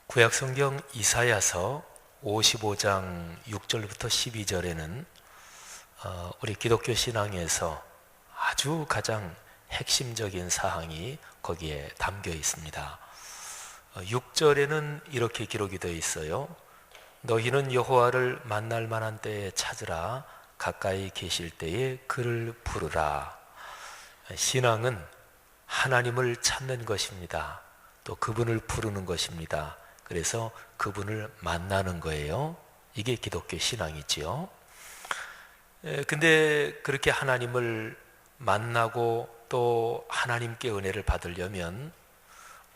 구약성경 이사야서 55장 6절부터 12절에는 우리 기독교 신앙에서 아주 가장 핵심적인 사항이 거기에 담겨 있습니다. 6절에는 이렇게 기록이 되어 있어요. 너희는 여호와를 만날 만한 때에 찾으라. 가까이 계실 때에 그를 부르라. 신앙은 하나님을 찾는 것입니다. 또 그분을 부르는 것입니다. 그래서 그분을 만나는 거예요. 이게 기독교 신앙이지요. 근데 그렇게 하나님을 만나고 또 하나님께 은혜를 받으려면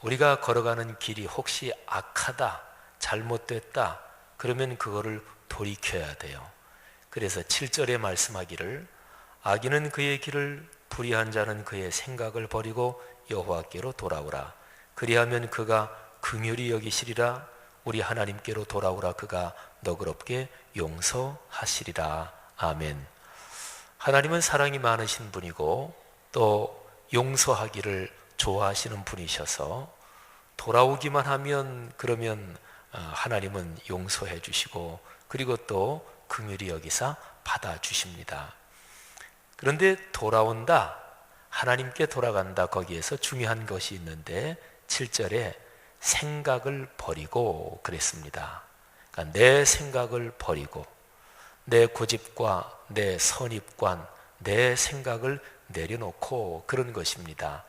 우리가 걸어가는 길이 혹시 악하다, 잘못됐다, 그러면 그거를 돌이켜야 돼요. 그래서 7절에 말씀하기를 악인은 그의 길을, 불의한 자는 그의 생각을 버리고 여호와께로 돌아오라. 그리하면 그가 긍휼히 여기시리라. 우리 하나님께로 돌아오라. 그가 너그럽게 용서하시리라. 아멘. 하나님은 사랑이 많으신 분이고 또 용서하기를 좋아하시는 분이셔서 돌아오기만 하면 그러면 하나님은 용서해 주시고 그리고 또 긍휼히 여기사 받아주십니다. 그런데 돌아온다, 하나님께 돌아간다, 거기에서 중요한 것이 있는데 7절에 생각을 버리고 그랬습니다. 그러니까 내 생각을 버리고 내 고집과 내 선입관, 내 생각을 내려놓고 그런 것입니다.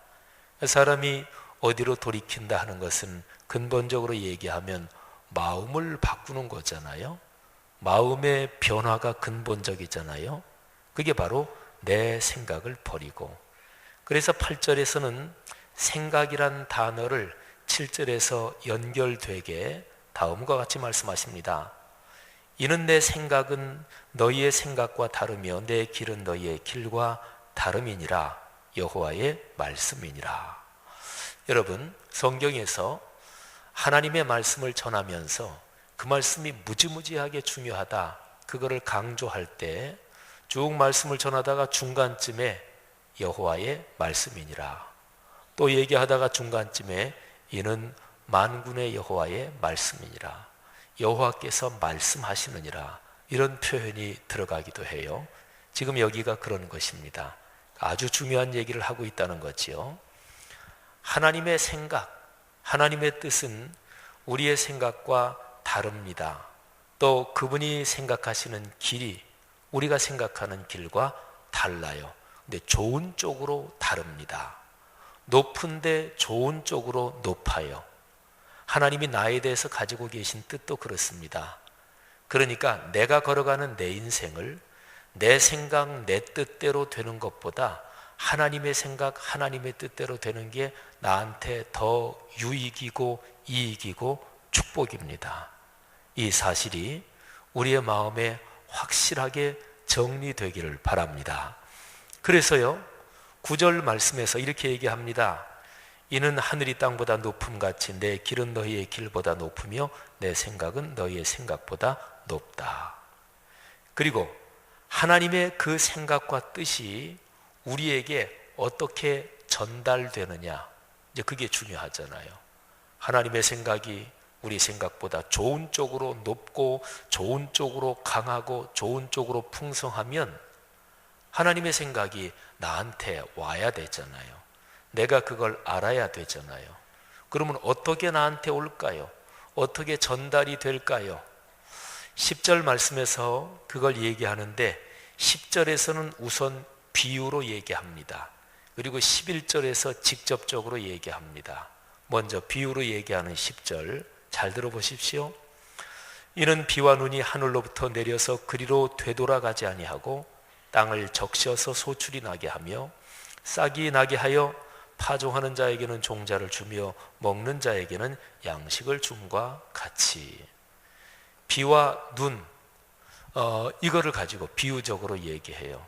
사람이 어디로 돌이킨다 하는 것은 근본적으로 얘기하면 마음을 바꾸는 거잖아요. 마음의 변화가 근본적이잖아요. 그게 바로 내 생각을 버리고, 그래서 8절에서는 생각이란 단어를 7절에서 연결되게 다음과 같이 말씀하십니다. 이는 내 생각은 너희의 생각과 다르며 내 길은 너희의 길과 다름이니라. 여호와의 말씀이니라. 여러분, 성경에서 하나님의 말씀을 전하면서 그 말씀이 무지무지하게 중요하다, 그거를 강조할 때 쭉 말씀을 전하다가 중간쯤에 여호와의 말씀이니라, 또 얘기하다가 중간쯤에 이는 만군의 여호와의 말씀이니라, 여호와께서 말씀하시느니라, 이런 표현이 들어가기도 해요. 지금 여기가 그런 것입니다. 아주 중요한 얘기를 하고 있다는 거지요. 하나님의 생각, 하나님의 뜻은 우리의 생각과 다릅니다. 또 그분이 생각하시는 길이 우리가 생각하는 길과 달라요. 근데 좋은 쪽으로 다릅니다. 높은데 좋은 쪽으로 높아요. 하나님이 나에 대해서 가지고 계신 뜻도 그렇습니다. 그러니까 내가 걸어가는 내 인생을 내 생각, 내 뜻대로 되는 것보다 하나님의 생각, 하나님의 뜻대로 되는 게 나한테 더 유익이고 이익이고 축복입니다. 이 사실이 우리의 마음에 확실하게 정리되기를 바랍니다. 그래서요, 9절 말씀에서 이렇게 얘기합니다. 이는 하늘이 땅보다 높음같이 내 길은 너희의 길보다 높으며 내 생각은 너희의 생각보다 높다. 그리고 하나님의 그 생각과 뜻이 우리에게 어떻게 전달되느냐, 이제 그게 중요하잖아요. 하나님의 생각이 우리 생각보다 좋은 쪽으로 높고 좋은 쪽으로 강하고 좋은 쪽으로 풍성하면 하나님의 생각이 나한테 와야 되잖아요. 내가 그걸 알아야 되잖아요. 그러면 어떻게 나한테 올까요? 어떻게 전달이 될까요? 10절 말씀에서 그걸 얘기하는데 10절에서는 우선 비유로 얘기합니다. 그리고 11절에서 직접적으로 얘기합니다. 먼저 비유로 얘기하는 10절 잘 들어보십시오. 이는 비와 눈이 하늘로부터 내려서 그리로 되돌아가지 아니하고 땅을 적셔서 소출이 나게 하며 싹이 나게 하여 파종하는 자에게는 종자를 주며 먹는 자에게는 양식을 줌과 같이. 비와 눈, 이거를 가지고 비유적으로 얘기해요.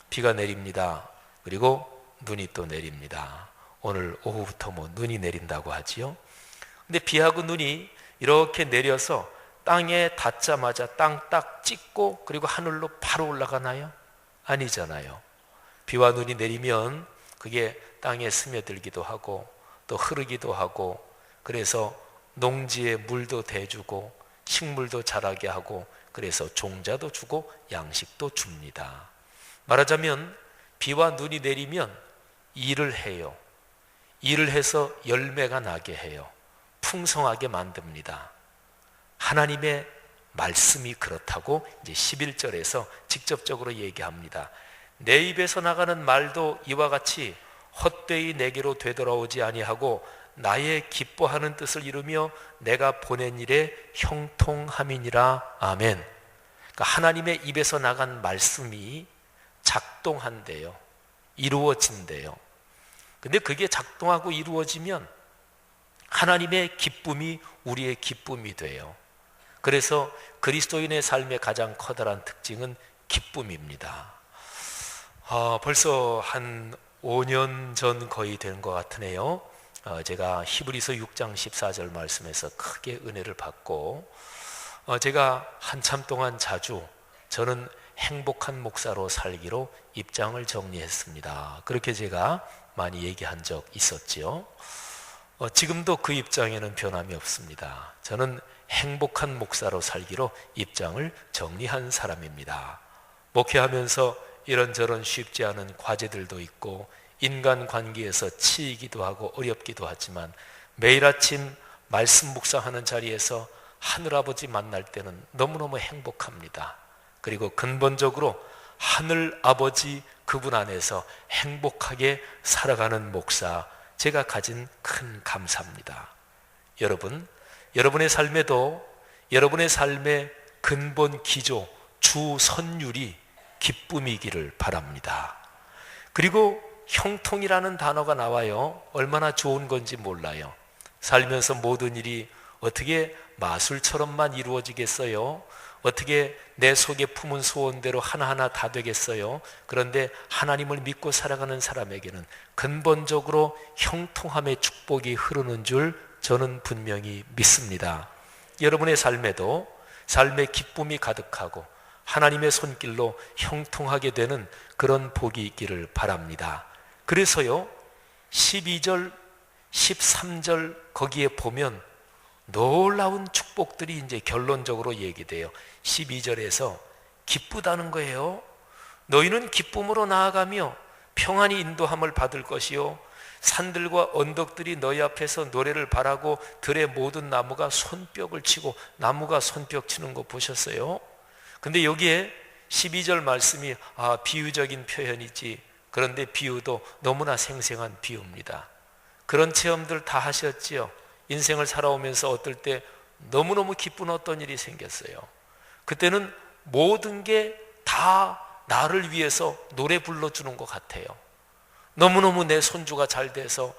비가 내립니다. 그리고 눈이 또 내립니다. 오늘 오후부터 눈이 내린다고 하지요. 근데 비하고 눈이 이렇게 내려서 땅에 닿자마자 땅 딱 찍고 그리고 하늘로 바로 올라가나요? 아니잖아요. 비와 눈이 내리면 그게 땅에 스며들기도 하고 또 흐르기도 하고, 그래서 농지에 물도 대주고 식물도 자라게 하고 그래서 종자도 주고 양식도 줍니다. 말하자면 비와 눈이 내리면 일을 해요. 일을 해서 열매가 나게 해요. 풍성하게 만듭니다. 하나님의 말씀이 그렇다고 이제 11절에서 직접적으로 얘기합니다. 내 입에서 나가는 말도 이와 같이 헛되이 내게로 되돌아오지 아니하고 나의 기뻐하는 뜻을 이루며 내가 보낸 일에 형통함이니라. 아멘. 그러니까 하나님의 입에서 나간 말씀이 작동한대요. 이루어진대요. 근데 그게 작동하고 이루어지면 하나님의 기쁨이 우리의 기쁨이 돼요. 그래서 그리스도인의 삶의 가장 커다란 특징은 기쁨입니다. 벌써 한 5년 전 거의 된 것 같으네요. 제가 히브리서 6장 14절 말씀에서 크게 은혜를 받고 제가 한참 동안 자주 저는 행복한 목사로 살기로 입장을 정리했습니다. 그렇게 제가 많이 얘기한 적 있었지요. 지금도 그 입장에는 변함이 없습니다. 저는 행복한 목사로 살기로 입장을 정리한 사람입니다. 목회하면서 이런저런 쉽지 않은 과제들도 있고 인간관계에서 치이기도 하고 어렵기도 하지만 매일 아침 말씀 묵상하는 자리에서 하늘아버지 만날 때는 너무너무 행복합니다. 그리고 근본적으로 하늘아버지 그분 안에서 행복하게 살아가는 목사, 제가 가진 큰 감사입니다. 여러분, 여러분의 삶에도 여러분의 삶의 근본 기조, 주 선율이 기쁨이기를 바랍니다. 그리고 형통이라는 단어가 나와요. 얼마나 좋은 건지 몰라요. 살면서 모든 일이 어떻게 마술처럼만 이루어지겠어요? 어떻게 내 속에 품은 소원대로 하나하나 다 되겠어요? 그런데 하나님을 믿고 살아가는 사람에게는 근본적으로 형통함의 축복이 흐르는 줄 저는 분명히 믿습니다. 여러분의 삶에도 삶의 기쁨이 가득하고 하나님의 손길로 형통하게 되는 그런 복이 있기를 바랍니다. 그래서요 12절 13절 거기에 보면 놀라운 축복들이 이제 결론적으로 얘기돼요. 12절에서 기쁘다는 거예요. 너희는 기쁨으로 나아가며 평안히 인도함을 받을 것이요 산들과 언덕들이 너희 앞에서 노래를 바라고 들의 모든 나무가 손뼉을 치고, 나무가 손뼉 치는 거 보셨어요? 근데 여기에 12절 말씀이 비유적인 표현이지, 그런데 비유도 너무나 생생한 비유입니다. 그런 체험들 다 하셨지요? 인생을 살아오면서 어떨 때 너무너무 기쁜 어떤 일이 생겼어요. 그때는 모든 게 다 나를 위해서 노래 불러주는 것 같아요. 너무너무 내 손주가 잘 돼서,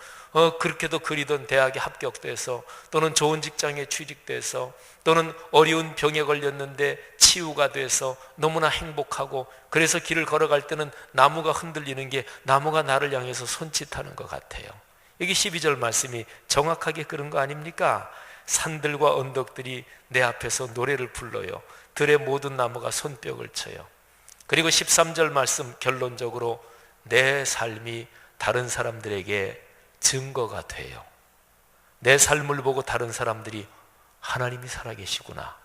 그렇게도 그리던 대학에 합격돼서, 또는 좋은 직장에 취직돼서, 또는 어려운 병에 걸렸는데 치유가 돼서 너무나 행복하고, 그래서 길을 걸어갈 때는 나무가 흔들리는 게 나무가 나를 향해서 손짓하는 것 같아요. 여기 12절 말씀이 정확하게 그런 거 아닙니까? 산들과 언덕들이 내 앞에서 노래를 불러요. 들의 모든 나무가 손뼉을 쳐요. 그리고 13절 말씀 결론적으로 내 삶이 다른 사람들에게 증거가 돼요. 내 삶을 보고 다른 사람들이 하나님이 살아계시구나.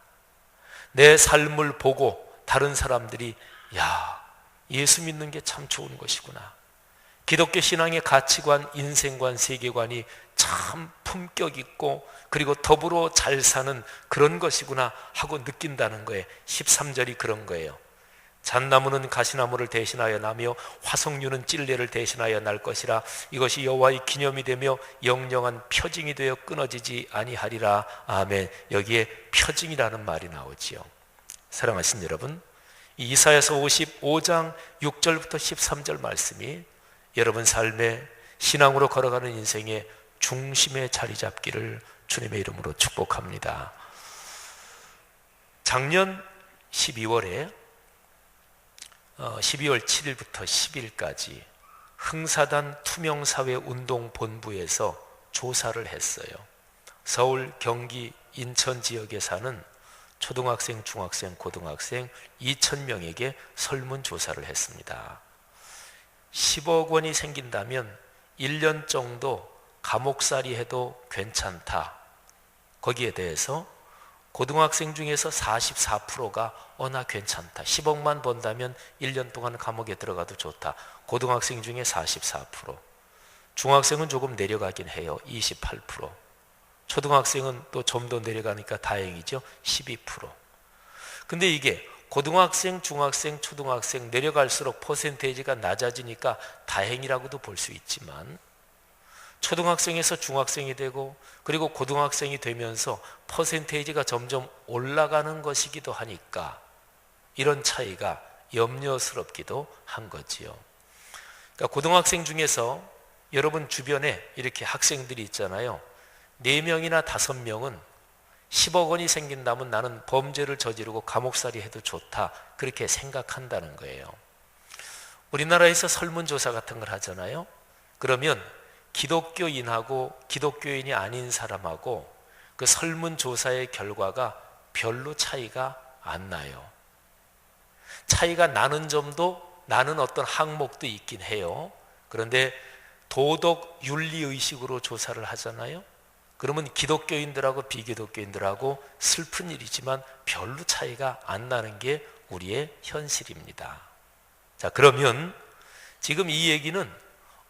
내 삶을 보고 다른 사람들이 예수 믿는 게 참 좋은 것이구나. 기독교 신앙의 가치관, 인생관, 세계관이 참 품격 있고 그리고 더불어 잘 사는 그런 것이구나 하고 느낀다는 거예요. 13절이 그런 거예요. 잣나무는 가시나무를 대신하여 나며 화석류는 찔레를 대신하여 날 것이라. 이것이 여호와의 기념이 되며 영영한 표징이 되어 끊어지지 아니하리라. 아멘. 여기에 표징이라는 말이 나오지요. 사랑하신 여러분, 이사야서 55장 6절부터 13절 말씀이 여러분 삶의 신앙으로 걸어가는 인생의 중심에 자리 잡기를 주님의 이름으로 축복합니다. 작년 12월 7일부터 10일까지 흥사단 투명사회운동본부에서 조사를 했어요. 서울, 경기, 인천 지역에 사는 초등학생, 중학생, 고등학생 2,000명에게 설문조사를 했습니다. 10억 원이 생긴다면 1년 정도 감옥살이 해도 괜찮다. 거기에 대해서 고등학생 중에서 44%가 나 괜찮다. 10억만 번다면 1년 동안 감옥에 들어가도 좋다. 고등학생 중에 44%. 중학생은 조금 내려가긴 해요. 28%. 초등학생은 또 좀 더 내려가니까 다행이죠. 12%. 근데 이게 고등학생, 중학생, 초등학생 내려갈수록 퍼센테이지가 낮아지니까 다행이라고도 볼 수 있지만 초등학생에서 중학생이 되고 그리고 고등학생이 되면서 퍼센테이지가 점점 올라가는 것이기도 하니까 이런 차이가 염려스럽기도 한 거지요. 그러니까 고등학생 중에서 여러분 주변에 이렇게 학생들이 있잖아요. 4명이나 5명은 10억 원이 생긴다면 나는 범죄를 저지르고 감옥살이 해도 좋다. 그렇게 생각한다는 거예요. 우리나라에서 설문조사 같은 걸 하잖아요. 그러면 기독교인하고 기독교인이 아닌 사람하고 그 설문조사의 결과가 별로 차이가 안 나요. 차이가 나는 점도 나는 어떤 항목도 있긴 해요. 그런데 도덕 윤리의식으로 조사를 하잖아요. 그러면 기독교인들하고 비기독교인들하고 슬픈 일이지만 별로 차이가 안 나는 게 우리의 현실입니다. 자, 그러면 지금 이 얘기는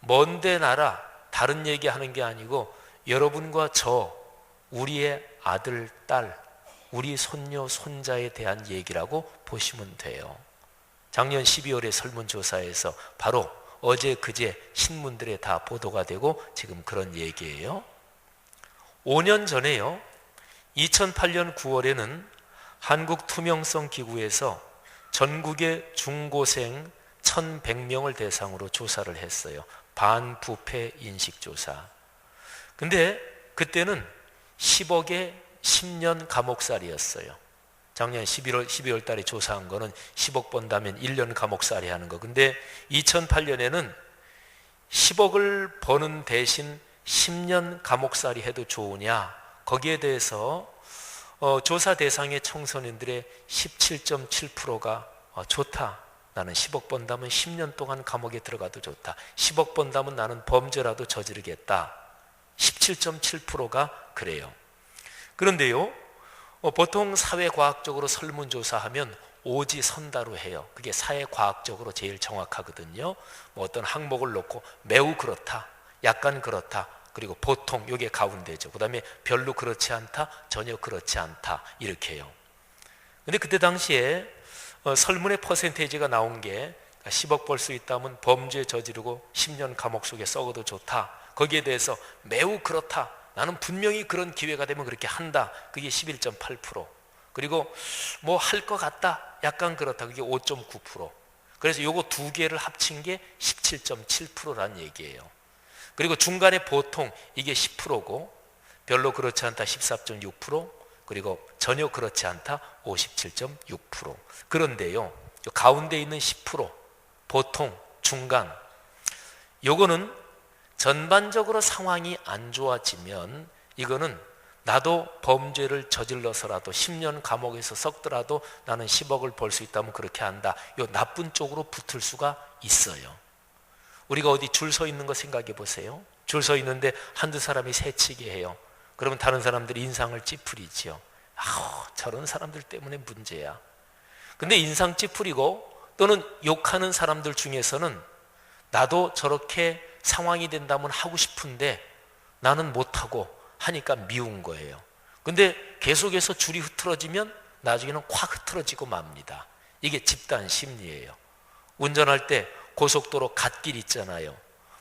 먼데 나라 다른 얘기하는 게 아니고 여러분과 저, 우리의 아들, 딸, 우리 손녀, 손자에 대한 얘기라고 보시면 돼요. 작년 12월에 설문조사에서 바로 어제 그제 신문들에 다 보도가 되고 지금 그런 얘기예요. 5년 전에요. 2008년 9월에는 한국투명성기구에서 전국의 중고생 1100명을 대상으로 조사를 했어요. 반부패 인식조사. 근데 그때는 10억에 10년 감옥살이였어요. 작년 12월 달에 조사한 거는 10억 번다면 1년 감옥살이 하는 거. 근데 2008년에는 10억을 버는 대신 10년 감옥살이 해도 좋으냐? 거기에 대해서 조사 대상의 청소년들의 17.7%가 좋다. 나는 10억 번다면 10년 동안 감옥에 들어가도 좋다. 10억 번다면 나는 범죄라도 저지르겠다. 17.7%가 그래요. 그런데요, 보통 사회과학적으로 설문조사하면 오지선다로 해요. 그게 사회과학적으로 제일 정확하거든요. 뭐 어떤 항목을 놓고 매우 그렇다, 약간 그렇다, 그리고 보통 이게 가운데죠. 그 다음에 별로 그렇지 않다, 전혀 그렇지 않다, 이렇게 해요. 근데 그때 당시에 설문의 퍼센테이지가 나온 게 10억 벌 수 있다면 범죄 저지르고 10년 감옥 속에 썩어도 좋다. 거기에 대해서 매우 그렇다, 나는 분명히 그런 기회가 되면 그렇게 한다. 그게 11.8%. 그리고 뭐 할 것 같다, 약간 그렇다. 그게 5.9%. 그래서 요거 두 개를 합친 게 17.7%라는 얘기예요. 그리고 중간에 보통 이게 10%고 별로 그렇지 않다 14.6%, 그리고 전혀 그렇지 않다 57.6%. 그런데요, 가운데 있는 10%, 보통, 중간, 요거는 전반적으로 상황이 안 좋아지면 이거는 나도 범죄를 저질러서라도 10년 감옥에서 썩더라도 나는 10억을 벌 수 있다면 그렇게 한다. 요 나쁜 쪽으로 붙을 수가 있어요. 우리가 어디 줄 서 있는 거 생각해 보세요. 줄 서 있는데 한두 사람이 새치게 해요. 그러면 다른 사람들이 인상을 찌푸리지요. 저런 사람들 때문에 문제야. 근데 인상 찌푸리고 또는 욕하는 사람들 중에서는 나도 저렇게 상황이 된다면 하고 싶은데 나는 못하고 하니까 미운 거예요. 근데 계속해서 줄이 흐트러지면 나중에는 확 흐트러지고 맙니다. 이게 집단 심리예요. 운전할 때 고속도로 갓길 있잖아요.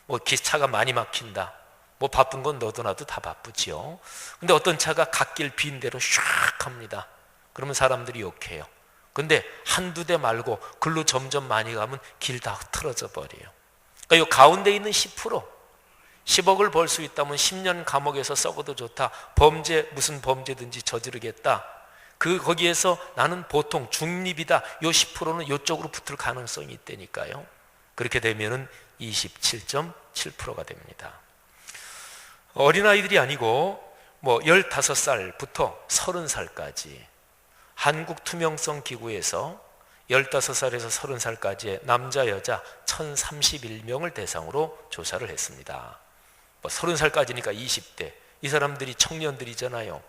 뭐 차가 많이 막힌다. 뭐 바쁜 건 너도 나도 다 바쁘지요. 근데 어떤 차가 갓길 빈 대로 샥 합니다. 그러면 사람들이 욕해요. 근데 한두 대 말고 글로 점점 많이 가면 길 다 흐트러져 버려요. 그러니까 이 가운데 있는 10%, 10억을 벌 수 있다면 10년 감옥에서 썩어도 좋다. 무슨 범죄든지 저지르겠다. 거기에서 나는 보통 중립이다. 요 10%는 이쪽으로 붙을 가능성이 있다니까요. 그렇게 되면은 27.7%가 됩니다. 어린아이들이 아니고 뭐 15살부터 30살까지 한국투명성기구에서 15살에서 30살까지의 남자 여자 1031명을 대상으로 조사를 했습니다. 30살까지니까 20대, 이 사람들이 청년들이잖아요.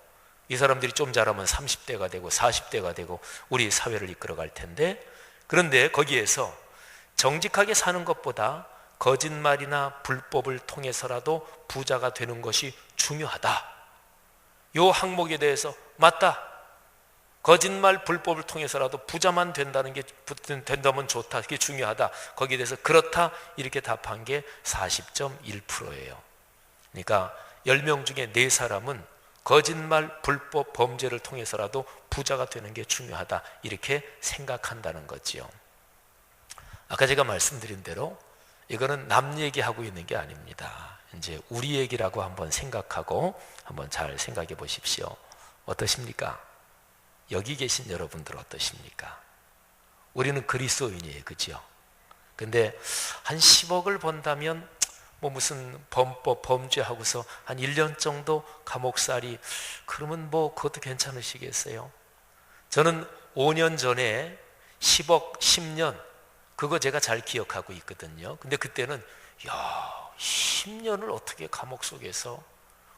이 사람들이 좀 자라면 30대가 되고 40대가 되고 우리 사회를 이끌어갈 텐데, 그런데 거기에서 정직하게 사는 것보다 거짓말이나 불법을 통해서라도 부자가 되는 것이 중요하다. 요 항목에 대해서 맞다. 거짓말, 불법을 통해서라도 부자만 된다면 좋다. 그게 중요하다. 거기에 대해서 그렇다. 이렇게 답한 게 40.1%예요. 그러니까 10명 중에 4사람은 거짓말, 불법, 범죄를 통해서라도 부자가 되는 게 중요하다. 이렇게 생각한다는 거지요. 아까 제가 말씀드린 대로 이거는 남 얘기하고 있는 게 아닙니다. 이제 우리 얘기라고 한번 생각하고 한번 잘 생각해 보십시오. 어떠십니까? 여기 계신 여러분들 어떠십니까? 우리는 그리스도인이에요. 그죠? 근데 한 10억을 번다면 뭐 무슨 범죄하고서 한 1년 정도 감옥살이, 그러면 뭐 그것도 괜찮으시겠어요? 저는 5년 전에 10억 10년 그거 제가 잘 기억하고 있거든요. 근데 그때는 10년을 어떻게 감옥 속에서,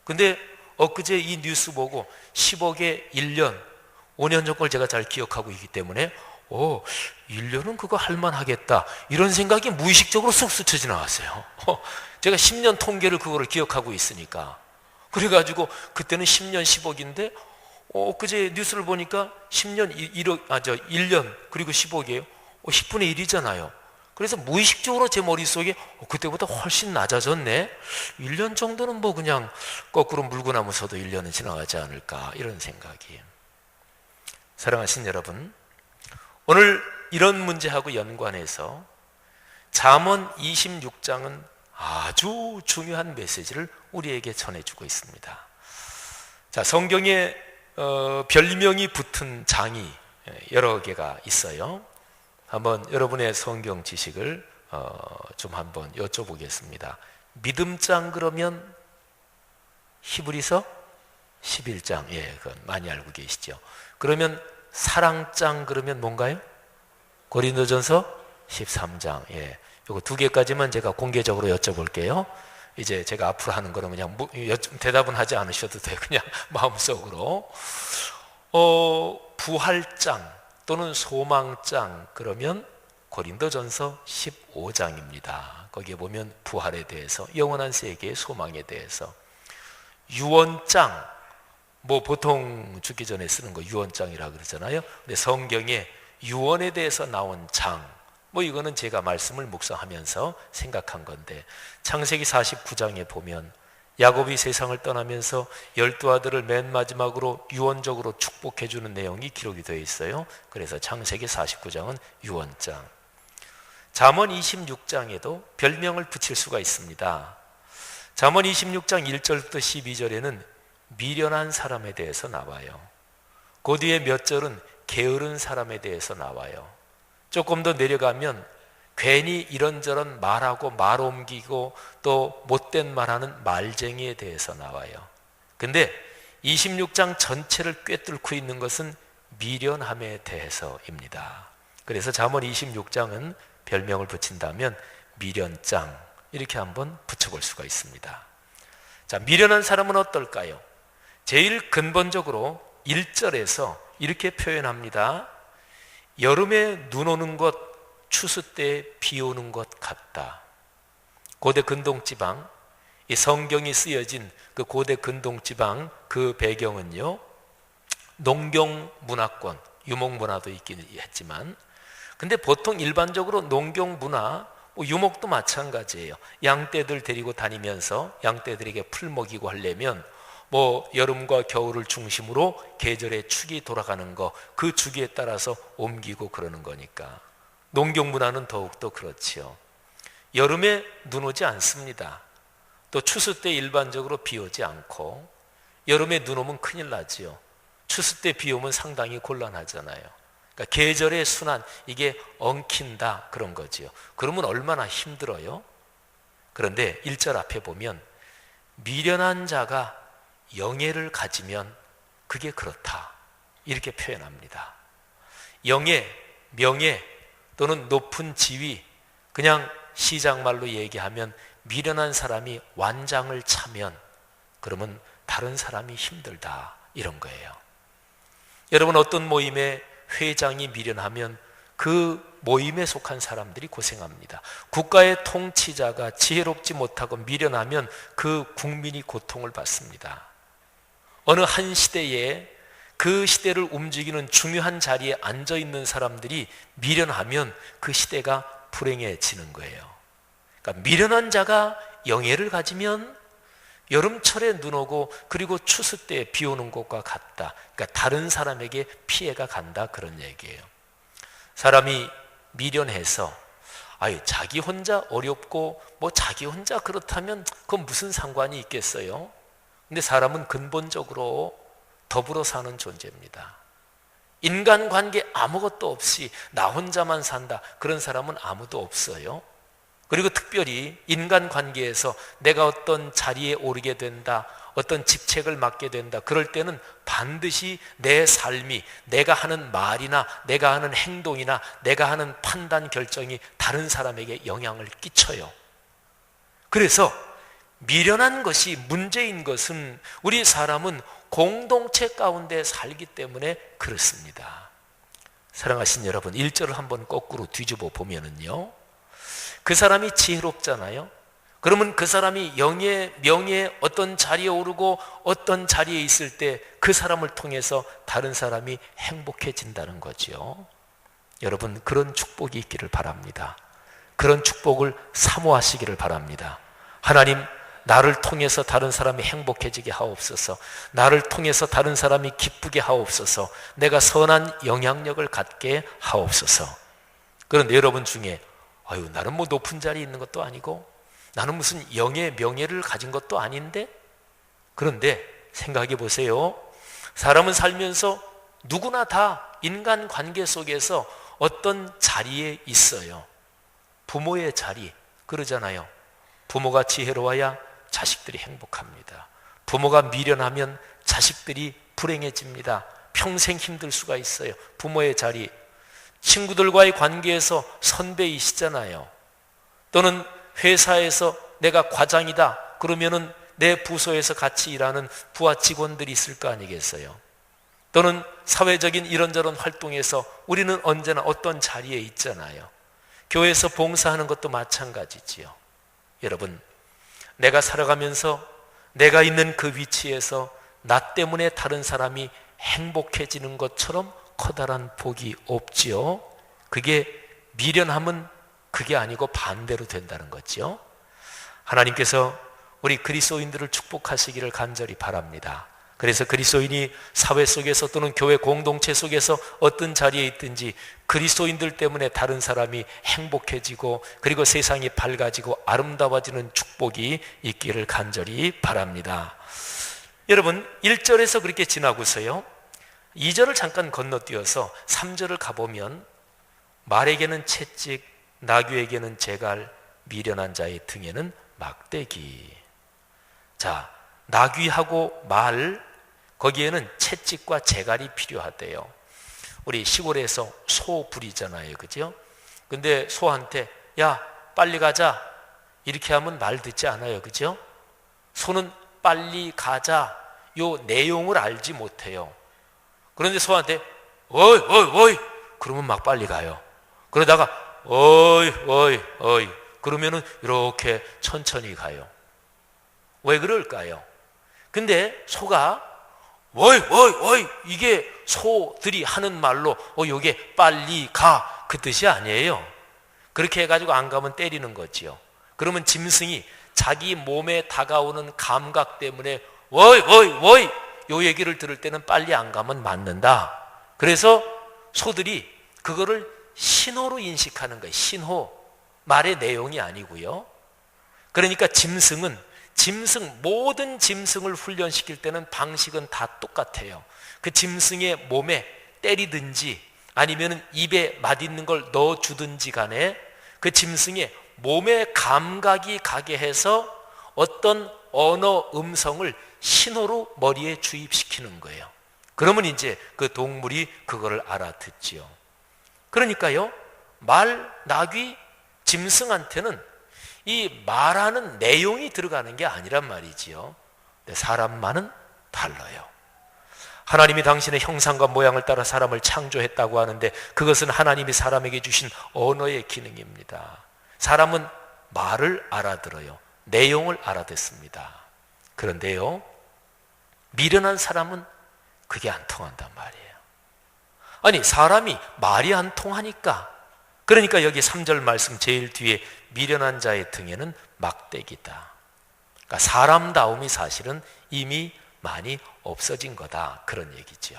근데 엊그제 이 뉴스 보고 10억에 1년 5년 전 걸 제가 잘 기억하고 있기 때문에 1년은 그거 할만하겠다 이런 생각이 무의식적으로 쑥 스쳐 지나갔어요. 제가 10년 통계를 그거를 기억하고 있으니까. 그래가지고 그때는 10년 10억인데 그제 뉴스를 보니까 10년 1년 그리고 10억이에요. 10분의 1이잖아요. 그래서 무의식적으로 제 머릿속에 그때보다 훨씬 낮아졌네. 1년 정도는 뭐 그냥 거꾸로 물고 나면서도 1년은 지나가지 않을까, 이런 생각이. 사랑하신 여러분, 오늘 이런 문제하고 연관해서 잠언 26장은 아주 중요한 메시지를 우리에게 전해주고 있습니다. 자, 성경에 별명이 붙은 장이 여러 개가 있어요. 한번 여러분의 성경 지식을 좀 한번 여쭤보겠습니다. 믿음장 그러면 히브리서 11장, 그건 많이 알고 계시죠. 그러면 사랑장 그러면 뭔가요? 고린도전서 13장. 요거 2개까지만 제가 공개적으로 여쭤볼게요. 이제 제가 앞으로 하는 거는 그냥 대답은 하지 않으셔도 돼요. 그냥 마음속으로. 부활장 또는 소망장 그러면 고린도전서 15장입니다. 거기에 보면 부활에 대해서, 영원한 세계의 소망에 대해서. 유언장, 뭐 보통 죽기 전에 쓰는 거 유언장이라고 그러잖아요. 근데 성경에 유언에 대해서 나온 장, 뭐 이거는 제가 말씀을 묵상하면서 생각한 건데, 창세기 49장에 보면 야곱이 세상을 떠나면서 12아들을 맨 마지막으로 유언적으로 축복해 주는 내용이 기록이 되어 있어요. 그래서 창세기 49장은 유언장. 잠언 26장에도 별명을 붙일 수가 있습니다. 잠언 26장 1절부터 12절에는 미련한 사람에 대해서 나와요. 그 뒤에 몇 절은 게으른 사람에 대해서 나와요. 조금 더 내려가면 괜히 이런저런 말하고 말 옮기고 또 못된 말하는 말쟁이에 대해서 나와요. 근데 26장 전체를 꿰뚫고 있는 것은 미련함에 대해서입니다. 그래서 잠언 26장은 별명을 붙인다면 미련장, 이렇게 한번 붙여볼 수가 있습니다. 자, 미련한 사람은 어떨까요? 제일 근본적으로 1절에서 이렇게 표현합니다. 여름에 눈 오는 것, 추수 때 비 오는 것 같다. 고대 근동지방, 이 성경이 쓰여진 그 고대 근동지방 그 배경은요, 농경 문화권, 유목 문화도 있긴 했지만, 근데 보통 일반적으로 농경 문화, 유목도 마찬가지예요. 양떼들 데리고 다니면서 양떼들에게 풀 먹이고 하려면 여름과 겨울을 중심으로 계절의 축이 돌아가는 거, 그 주기에 따라서 옮기고 그러는 거니까. 농경 문화는 더욱더 그렇지요. 여름에 눈 오지 않습니다. 또 추수 때 일반적으로 비 오지 않고, 여름에 눈 오면 큰일 나지요. 추수 때 비 오면 상당히 곤란하잖아요. 그러니까 계절의 순환, 이게 엉킨다, 그런 거지요. 그러면 얼마나 힘들어요? 그런데 1절 앞에 보면 미련한 자가 영예를 가지면 그게 그렇다, 이렇게 표현합니다. 영예, 명예 또는 높은 지위, 그냥 시장말로 얘기하면 미련한 사람이 완장을 차면 그러면 다른 사람이 힘들다, 이런 거예요. 여러분, 어떤 모임에 회장이 미련하면 그 모임에 속한 사람들이 고생합니다. 국가의 통치자가 지혜롭지 못하고 미련하면 그 국민이 고통을 받습니다. 어느 한 시대에 그 시대를 움직이는 중요한 자리에 앉아 있는 사람들이 미련하면 그 시대가 불행해지는 거예요. 그러니까 미련한 자가 영예를 가지면 여름철에 눈 오고 그리고 추수 때 비 오는 것과 같다. 그러니까 다른 사람에게 피해가 간다, 그런 얘기예요. 사람이 미련해서 자기 혼자 어렵고 뭐 자기 혼자 그렇다면 그건 무슨 상관이 있겠어요? 근데 사람은 근본적으로 더불어 사는 존재입니다. 인간관계 아무것도 없이 나 혼자만 산다, 그런 사람은 아무도 없어요. 그리고 특별히 인간관계에서 내가 어떤 자리에 오르게 된다, 어떤 직책을 맡게 된다, 그럴 때는 반드시 내 삶이, 내가 하는 말이나 내가 하는 행동이나 내가 하는 판단 결정이 다른 사람에게 영향을 끼쳐요. 그래서 미련한 것이 문제인 것은 우리 사람은 공동체 가운데 살기 때문에 그렇습니다. 사랑하신 여러분, 1절을 한번 거꾸로 뒤집어 보면은요, 그 사람이 지혜롭잖아요. 그러면 그 사람이 영예, 명예 어떤 자리에 오르고 어떤 자리에 있을 때 그 사람을 통해서 다른 사람이 행복해진다는 거죠. 여러분, 그런 축복이 있기를 바랍니다. 그런 축복을 사모하시기를 바랍니다. 하나님, 나를 통해서 다른 사람이 행복해지게 하옵소서. 나를 통해서 다른 사람이 기쁘게 하옵소서. 내가 선한 영향력을 갖게 하옵소서. 그런데 여러분 중에 나는 뭐 높은 자리에 있는 것도 아니고 나는 무슨 영예, 명예를 가진 것도 아닌데, 그런데 생각해 보세요. 사람은 살면서 누구나 다 인간관계 속에서 어떤 자리에 있어요. 부모의 자리, 그러잖아요. 부모가 지혜로워야 자식들이 행복합니다. 부모가 미련하면 자식들이 불행해집니다. 평생 힘들 수가 있어요. 부모의 자리. 친구들과의 관계에서 선배이시잖아요. 또는 회사에서 내가 과장이다 그러면은 내 부서에서 같이 일하는 부하 직원들이 있을 거 아니겠어요? 또는 사회적인 이런저런 활동에서 우리는 언제나 어떤 자리에 있잖아요. 교회에서 봉사하는 것도 마찬가지지요. 여러분, 내가 살아가면서 내가 있는 그 위치에서 나 때문에 다른 사람이 행복해지는 것처럼 커다란 복이 없지요. 그게 미련함은 그게 아니고 반대로 된다는 거죠. 하나님께서 우리 그리스도인들을 축복하시기를 간절히 바랍니다. 그래서 그리스도인이 사회 속에서 또는 교회 공동체 속에서 어떤 자리에 있든지 그리스도인들 때문에 다른 사람이 행복해지고 그리고 세상이 밝아지고 아름다워지는 축복이 있기를 간절히 바랍니다. 여러분, 1절에서 그렇게 지나고서요, 2절을 잠깐 건너뛰어서 3절을 가보면 말에게는 채찍, 나귀에게는 재갈, 미련한 자의 등에는 막대기. 자, 나귀하고 말, 거기에는 채찍과 재갈이 필요하대요. 우리 시골에서 소 부리잖아요, 그죠? 근데 소한테 야 빨리 가자 이렇게 하면 말 듣지 않아요, 그죠? 소는 빨리 가자 요 내용을 알지 못해요. 그런데 소한테 어이 어이 어이 그러면 막 빨리 가요. 그러다가 어이 어이 어이 그러면은 이렇게 천천히 가요. 왜 그럴까요? 근데 소가 어이 어이 어이 이게 소들이 하는 말로 요게 빨리 가 그 뜻이 아니에요. 그렇게 해가지고 안 가면 때리는 거지요. 그러면 짐승이 자기 몸에 다가오는 감각 때문에 어이 어이 어이 요 얘기를 들을 때는 빨리 안 가면 맞는다. 그래서 소들이 그거를 신호로 인식하는 거예요. 신호, 말의 내용이 아니고요. 그러니까 모든 짐승을 훈련시킬 때는 방식은 다 똑같아요. 그 짐승의 몸에 때리든지 아니면 입에 맛있는 걸 넣어주든지 간에 그 짐승의 몸의 감각이 가게 해서 어떤 언어 음성을 신호로 머리에 주입시키는 거예요. 그러면 이제 그 동물이 그거를 알아듣지요. 그러니까요, 말, 나귀, 짐승한테는 이 말하는 내용이 들어가는 게 아니란 말이지요. 근데 사람만은 달라요. 하나님이 당신의 형상과 모양을 따라 사람을 창조했다고 하는데 그것은 하나님이 사람에게 주신 언어의 기능입니다. 사람은 말을 알아들어요. 내용을 알아듣습니다. 그런데요, 미련한 사람은 그게 안 통한단 말이에요. 아니, 사람이 말이 안 통하니까, 그러니까 여기 3절 말씀 제일 뒤에 미련한 자의 등에는 막대기다. 그러니까 사람다움이 사실은 이미 많이 없어진 거다, 그런 얘기죠.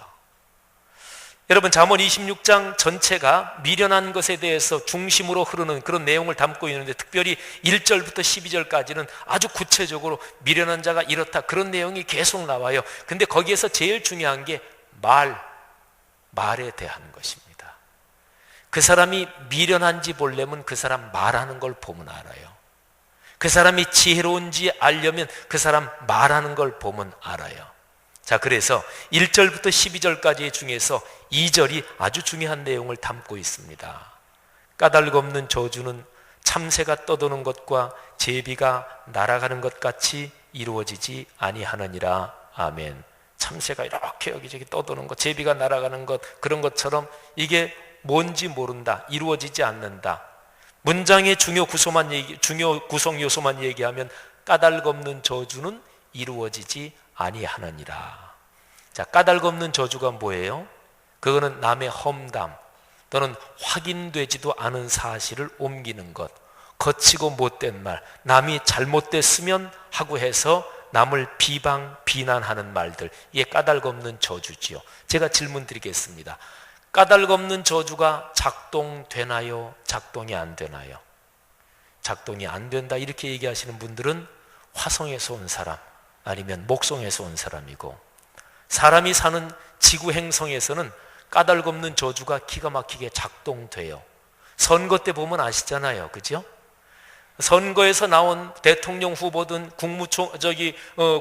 여러분, 잠언 26장 전체가 미련한 것에 대해서 중심으로 흐르는 그런 내용을 담고 있는데, 특별히 1절부터 12절까지는 아주 구체적으로 미련한 자가 이렇다, 그런 내용이 계속 나와요. 근데 거기에서 제일 중요한 게 말에 대한 것입니다. 그 사람이 미련한지 보려면 그 사람 말하는 걸 보면 알아요. 그 사람이 지혜로운지 알려면 그 사람 말하는 걸 보면 알아요. 자, 그래서 1절부터 12절까지 중에서 2절이 아주 중요한 내용을 담고 있습니다. 까닭 없는 저주는 참새가 떠도는 것과 제비가 날아가는 것 같이 이루어지지 아니하느니라. 아멘. 참새가 이렇게 여기저기 떠도는 것, 제비가 날아가는 것, 그런 것처럼 이게 뭔지 모른다, 이루어지지 않는다. 문장의 중요 구성 요소만 얘기하면 까닭 없는 저주는 이루어지지 아니하느니라. 자, 까닭 없는 저주가 뭐예요? 그거는 남의 험담 또는 확인되지도 않은 사실을 옮기는 것, 거치고 못된 말, 남이 잘못됐으면 하고 해서 남을 비난하는 말들, 이게 까닭 없는 저주지요. 제가 질문 드리겠습니다. 까닭 없는 저주가 작동되나요? 작동이 안 되나요? 작동이 안 된다 이렇게 얘기하시는 분들은 화성에서 온 사람, 아니면 목성에서 온 사람이고, 사람이 사는 지구 행성에서는 까닭 없는 저주가 기가 막히게 작동돼요. 선거 때 보면 아시잖아요, 그죠? 선거에서 나온 대통령 후보든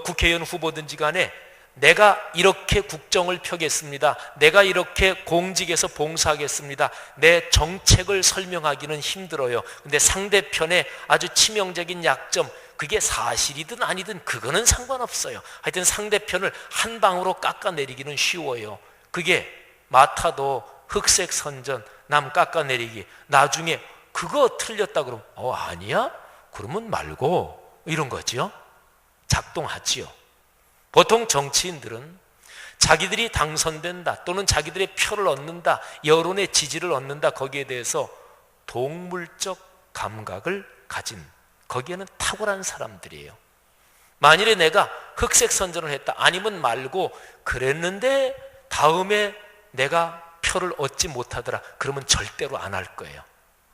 국회의원 후보든지 간에 내가 이렇게 국정을 펴겠습니다, 내가 이렇게 공직에서 봉사하겠습니다, 내 정책을 설명하기는 힘들어요. 근데 상대편의 아주 치명적인 약점, 그게 사실이든 아니든 그거는 상관없어요. 하여튼 상대편을 한 방으로 깎아내리기는 쉬워요. 그게 마타도 흑색 선전, 남 깎아내리기, 나중에 그거 틀렸다 그러면 아니야? 그러면 말고, 이런 거죠. 작동하지요. 보통 정치인들은 자기들이 당선된다 또는 자기들의 표를 얻는다, 여론의 지지를 얻는다, 거기에 대해서 동물적 감각을 가진, 거기에는 탁월한 사람들이에요. 만일에 내가 흑색 선전을 했다, 아니면 말고 그랬는데 다음에 내가 표를 얻지 못하더라, 그러면 절대로 안 할 거예요.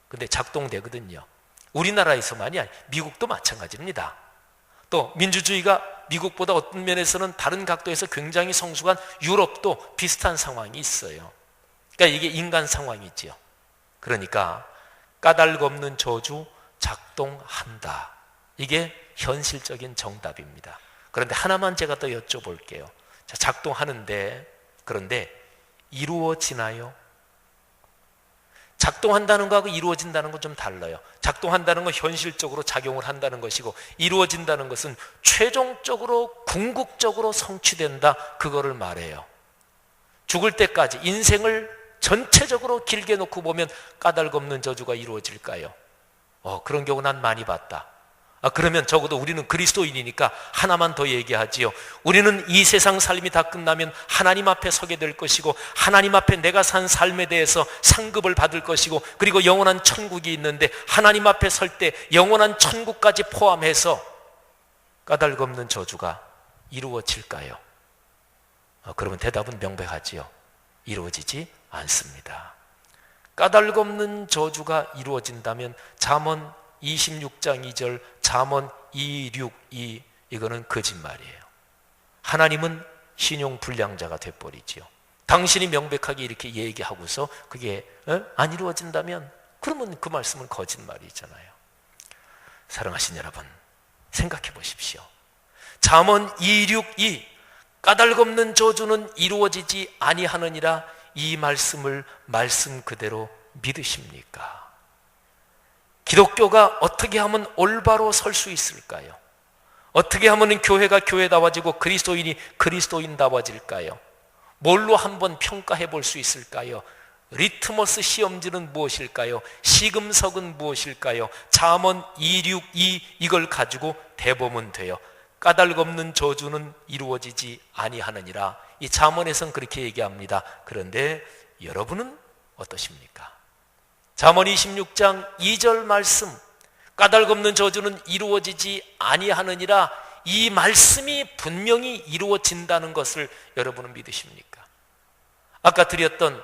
근데 작동되거든요. 우리나라에서만이 아니라 미국도 마찬가지입니다. 또 민주주의가 미국보다 어떤 면에서는 다른 각도에서 굉장히 성숙한 유럽도 비슷한 상황이 있어요. 그러니까 이게 인간 상황이지요. 그러니까 까닭 없는 저주 작동한다, 이게 현실적인 정답입니다. 그런데 하나만 제가 더 여쭤볼게요. 자, 작동하는데, 그런데 이루어지나요? 작동한다는 거하고 이루어진다는 건 좀 달라요. 작동한다는 건 현실적으로 작용을 한다는 것이고, 이루어진다는 것은 최종적으로 궁극적으로 성취된다, 그거를 말해요. 죽을 때까지 인생을 전체적으로 길게 놓고 보면 까닭 없는 저주가 이루어질까요? 그런 경우 난 많이 봤다. 그러면 적어도 우리는 그리스도인이니까 하나만 더 얘기하지요. 우리는 이 세상 삶이 다 끝나면 하나님 앞에 서게 될 것이고, 하나님 앞에 내가 산 삶에 대해서 상급을 받을 것이고, 그리고 영원한 천국이 있는데 하나님 앞에 설 때 영원한 천국까지 포함해서 까닭 없는 저주가 이루어질까요? 그러면 대답은 명백하지요. 이루어지지 않습니다. 까닭 없는 저주가 이루어진다면 잠언 26장 2절, 잠언 262, 이거는 거짓말이에요. 하나님은 신용불량자가 돼버리지요. 당신이 명백하게 이렇게 얘기하고서 그게 안 이루어진다면 그러면 그 말씀은 거짓말이잖아요. 사랑하신 여러분, 생각해 보십시오. 잠언 262, 까닭 없는 저주는 이루어지지 아니하느니라, 이 말씀을 말씀 그대로 믿으십니까? 기독교가 어떻게 하면 올바로 설 수 있을까요? 어떻게 하면 교회가 교회다워지고 그리스도인이 그리스도인다워질까요? 뭘로 한번 평가해 볼 수 있을까요? 리트머스 시험지는 무엇일까요? 시금석은 무엇일까요? 잠언 262 이걸 가지고 대보면 돼요. 까닭없는 저주는 이루어지지 아니하느니라. 이 잠언에서는 그렇게 얘기합니다. 그런데 여러분은 어떠십니까? 잠언 26장 2절 말씀, 까닭없는 저주는 이루어지지 아니하느니라, 이 말씀이 분명히 이루어진다는 것을 여러분은 믿으십니까? 아까 드렸던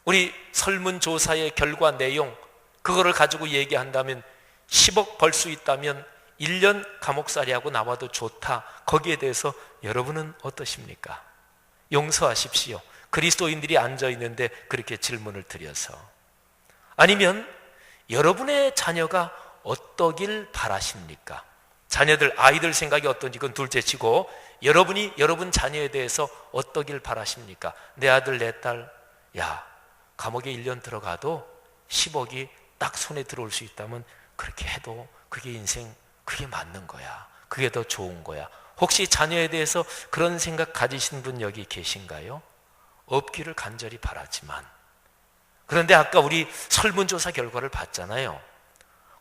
우리 설문조사의 결과 내용, 그거를 가지고 얘기한다면 10억 벌 수 있다면 1년 감옥살이하고 나와도 좋다. 거기에 대해서 여러분은 어떠십니까? 용서하십시오. 그리스도인들이 앉아있는데 그렇게 질문을 드려서. 아니면 여러분의 자녀가 어떠길 바라십니까? 자녀들, 아이들 생각이 어떤지 그건 둘째치고 여러분이 여러분 자녀에 대해서 어떠길 바라십니까? 내 아들 내 딸, 야, 감옥에 1년 들어가도 10억이 딱 손에 들어올 수 있다면 그렇게 해도 그게 인생, 그게 맞는 거야. 그게 더 좋은 거야. 혹시 자녀에 대해서 그런 생각 가지신 분 여기 계신가요? 없기를 간절히 바라지만, 그런데 아까 우리 설문조사 결과를 봤잖아요.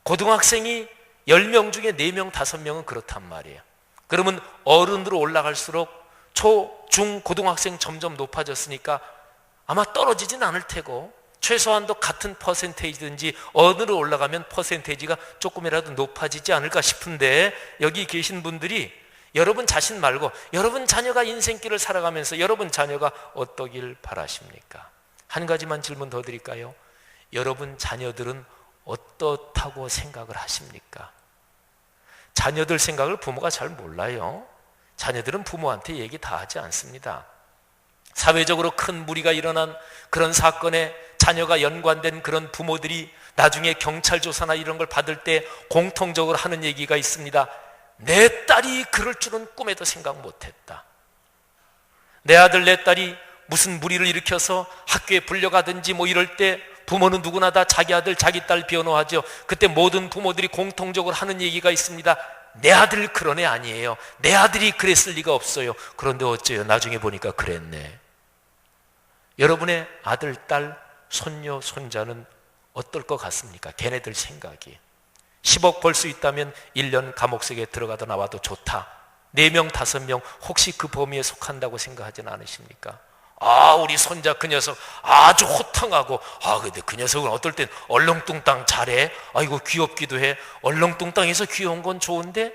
고등학생이 10명 중에 4명, 5명은 그렇단 말이에요. 그러면 어른으로 올라갈수록 초, 중, 고등학생 점점 높아졌으니까 아마 떨어지진 않을 테고 최소한도 같은 퍼센테이지든지 어른으로 올라가면 퍼센테이지가 조금이라도 높아지지 않을까 싶은데, 여기 계신 분들이 여러분 자신 말고 여러분 자녀가 인생길을 살아가면서 여러분 자녀가 어떠길 바라십니까? 한 가지만 질문 더 드릴까요? 여러분 자녀들은 어떻다고 생각을 하십니까? 자녀들 생각을 부모가 잘 몰라요. 자녀들은 부모한테 얘기 다 하지 않습니다. 사회적으로 큰 무리가 일어난 그런 사건에 자녀가 연관된 그런 부모들이 나중에 경찰 조사나 이런 걸 받을 때 공통적으로 하는 얘기가 있습니다. 내 딸이 그럴 줄은 꿈에도 생각 못했다. 내 아들 내 딸이 무슨 무리를 일으켜서 학교에 불려가든지 뭐 이럴 때 부모는 누구나 다 자기 아들 자기 딸 변호하죠. 그때 모든 부모들이 공통적으로 하는 얘기가 있습니다. 내 아들 그런 애 아니에요. 내 아들이 그랬을 리가 없어요. 그런데 어째요? 나중에 보니까 그랬네. 여러분의 아들, 딸, 손녀, 손자는 어떨 것 같습니까? 걔네들 생각이. 10억 벌 수 있다면 1년 감옥석에 들어가도 나와도 좋다. 4명, 5명 혹시 그 범위에 속한다고 생각하지는 않으십니까? 아, 우리 손자 그 녀석 아주 호탕하고, 아, 근데 그 녀석은 어떨 땐 얼렁뚱땅 잘해. 아이고 귀엽기도 해. 얼렁뚱땅해서 귀여운 건 좋은데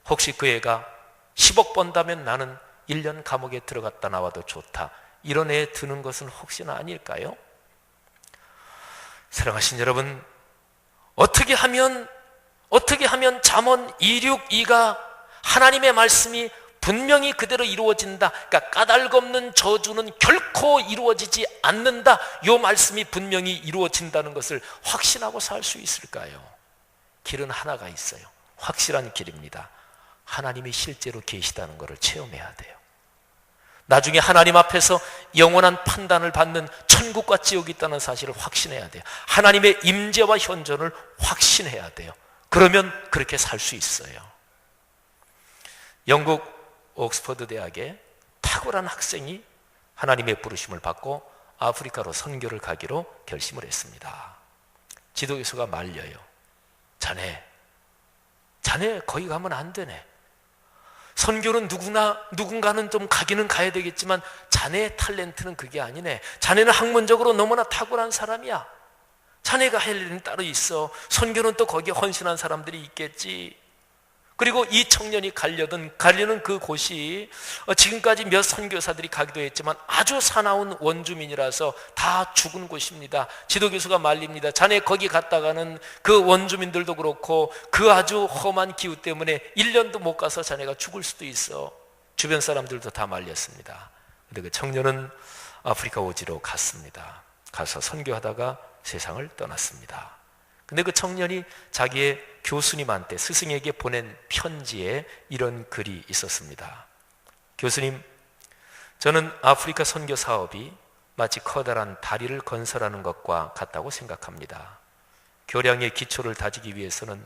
혹시 그 애가 10억 번다면 나는 1년 감옥에 들어갔다 나와도 좋다. 이런 애 드는 것은 혹시나 아닐까요? 사랑하신 여러분, 어떻게 하면 잠언 262가 하나님의 말씀이 분명히 그대로 이루어진다. 그러니까 까닭없는 저주는 결코 이루어지지 않는다. 이 말씀이 분명히 이루어진다는 것을 확신하고 살 수 있을까요? 길은 하나가 있어요. 확실한 길입니다. 하나님이 실제로 계시다는 것을 체험해야 돼요. 나중에 하나님 앞에서 영원한 판단을 받는 천국과 지옥이 있다는 사실을 확신해야 돼요. 하나님의 임재와 현존을 확신해야 돼요. 그러면 그렇게 살 수 있어요. 영국 옥스퍼드 대학에 탁월한 학생이 하나님의 부르심을 받고 아프리카로 선교를 가기로 결심을 했습니다. 지도교수가 말려요. 자네 거기 가면 안 되네. 선교는 누군가는 좀 가기는 가야 되겠지만 자네의 탤런트는 그게 아니네. 자네는 학문적으로 너무나 탁월한 사람이야. 자네가 할 일은 따로 있어. 선교는 또 거기에 헌신한 사람들이 있겠지. 그리고 이 청년이 가려는 그 곳이 지금까지 몇 선교사들이 가기도 했지만 아주 사나운 원주민이라서 다 죽은 곳입니다. 지도교수가 말립니다. 자네 거기 갔다가는 그 원주민들도 그렇고 그 아주 험한 기후 때문에 1년도 못 가서 자네가 죽을 수도 있어. 주변 사람들도 다 말렸습니다. 근데 그 청년은 아프리카 오지로 갔습니다. 가서 선교하다가 세상을 떠났습니다. 근데 그 청년이 자기의 교수님한테, 스승에게 보낸 편지에 이런 글이 있었습니다. 교수님, 저는 아프리카 선교 사업이 마치 커다란 다리를 건설하는 것과 같다고 생각합니다. 교량의 기초를 다지기 위해서는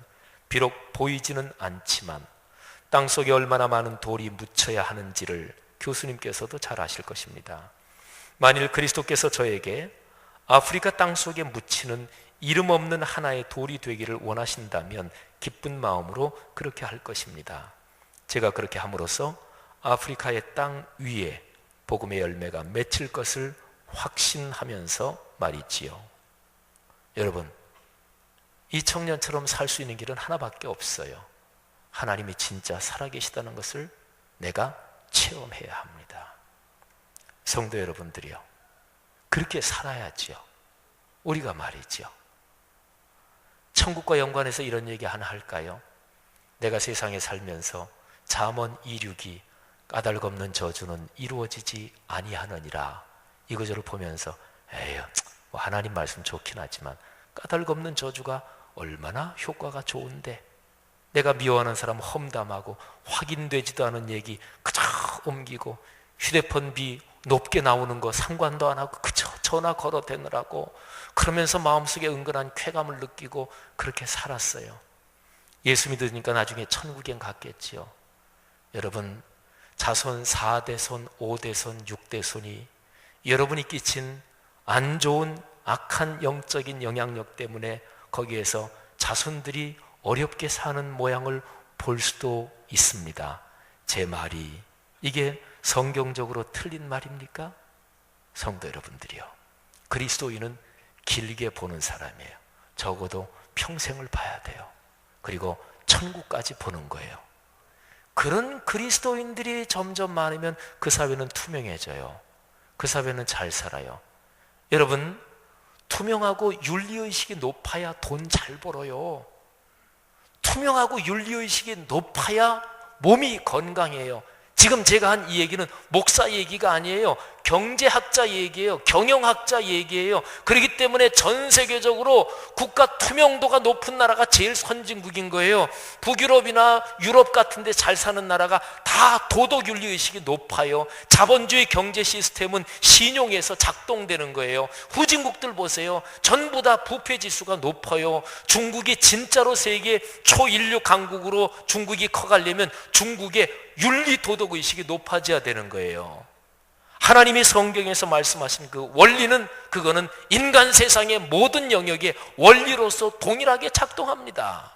비록 보이지는 않지만 땅속에 얼마나 많은 돌이 묻혀야 하는지를 교수님께서도 잘 아실 것입니다. 만일 그리스도께서 저에게 아프리카 땅속에 묻히는 이름 없는 하나의 돌이 되기를 원하신다면 기쁜 마음으로 그렇게 할 것입니다. 제가 그렇게 함으로써 아프리카의 땅 위에 복음의 열매가 맺힐 것을 확신하면서 말이지요. 여러분, 이 청년처럼 살 수 있는 길은 하나밖에 없어요. 하나님이 진짜 살아계시다는 것을 내가 체험해야 합니다. 성도 여러분들이요, 그렇게 살아야지요. 우리가 말이지요. 천국과 연관해서 이런 얘기 하나 할까요? 내가 세상에 살면서 잠언 2:6이 까닭없는 저주는 이루어지지 아니하느니라, 이 구절을 보면서 에휴, 뭐 하나님 말씀 좋긴 하지만 까닭없는 저주가 얼마나 효과가 좋은데, 내가 미워하는 사람 험담하고 확인되지도 않은 얘기 그저 옮기고 휴대폰 비 높게 나오는 거 상관도 안 하고 그저 전화 걸어 대느라고 그러면서 마음속에 은근한 쾌감을 느끼고 그렇게 살았어요. 예수 믿으니까 나중에 천국엔 갔겠지요. 여러분, 자손 4대손, 5대손, 6대손이 여러분이 끼친 안 좋은 악한 영적인 영향력 때문에 거기에서 자손들이 어렵게 사는 모양을 볼 수도 있습니다. 제 말이 이게 성경적으로 틀린 말입니까? 성도 여러분들이요, 그리스도인은 길게 보는 사람이에요. 적어도 평생을 봐야 돼요. 그리고 천국까지 보는 거예요. 그런 그리스도인들이 점점 많으면 그 사회는 투명해져요. 그 사회는 잘 살아요. 여러분, 투명하고 윤리의식이 높아야 돈 잘 벌어요. 투명하고 윤리의식이 높아야 몸이 건강해요. 지금 제가 한 이 얘기는 목사 얘기가 아니에요. 경제학자 얘기예요. 경영학자 얘기예요. 그렇기 때문에 전 세계적으로 국가 투명도가 높은 나라가 제일 선진국인 거예요. 북유럽이나 유럽 같은 데 잘 사는 나라가 다 도덕윤리의식이 높아요. 자본주의 경제 시스템은 신용에서 작동되는 거예요. 후진국들 보세요. 전부 다 부패지수가 높아요. 중국이 진짜로 세계 초인류 강국으로 중국이 커가려면 중국의 윤리 도덕의식이 높아져야 되는 거예요. 하나님이 성경에서 말씀하신 그 원리는, 그거는 인간 세상의 모든 영역에 원리로서 동일하게 작동합니다.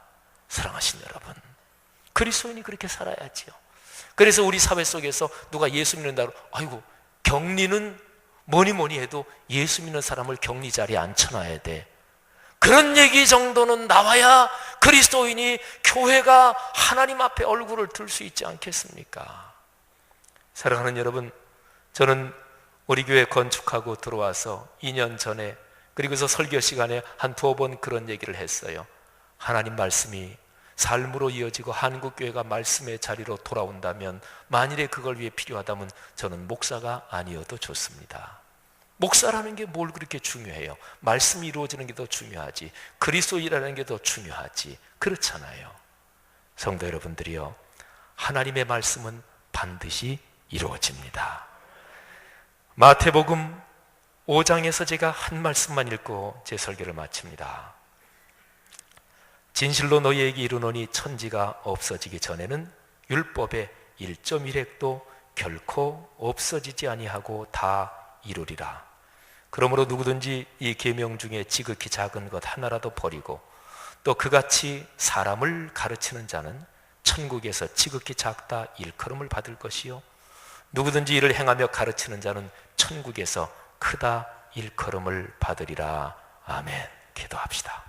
사랑하신 여러분, 그리스도인이 그렇게 살아야지요. 그래서 우리 사회 속에서 누가 예수 믿는다고, 아이고, 격리는 뭐니 해도 예수 믿는 사람을 격리 자리에 앉혀놔야 돼, 그런 얘기 정도는 나와야 그리스도인이 교회가 하나님 앞에 얼굴을 들 수 있지 않겠습니까? 사랑하는 여러분, 저는 우리 교회 건축하고 들어와서 2년 전에, 그리고서 설교 시간에 한 2번 그런 얘기를 했어요. 하나님 말씀이 삶으로 이어지고 한국교회가 말씀의 자리로 돌아온다면, 만일에 그걸 위해 필요하다면 저는 목사가 아니어도 좋습니다. 목사라는 게 뭘 그렇게 중요해요? 말씀이 이루어지는 게 더 중요하지, 그리스도이라는 게 더 중요하지, 그렇잖아요. 성도 여러분들이요, 하나님의 말씀은 반드시 이루어집니다. 마태복음 5장에서 제가 한 말씀만 읽고 제 설교를 마칩니다. 진실로 너희에게 이르노니 천지가 없어지기 전에는 율법의 1.1획도 결코 없어지지 아니하고 다 이루리라. 그러므로 누구든지 이 계명 중에 지극히 작은 것 하나라도 버리고 또 그같이 사람을 가르치는 자는 천국에서 지극히 작다 일컬음을 받을 것이요, 누구든지 이를 행하며 가르치는 자는 천국에서 크다 일컬음을 받으리라. 아멘. 기도합시다.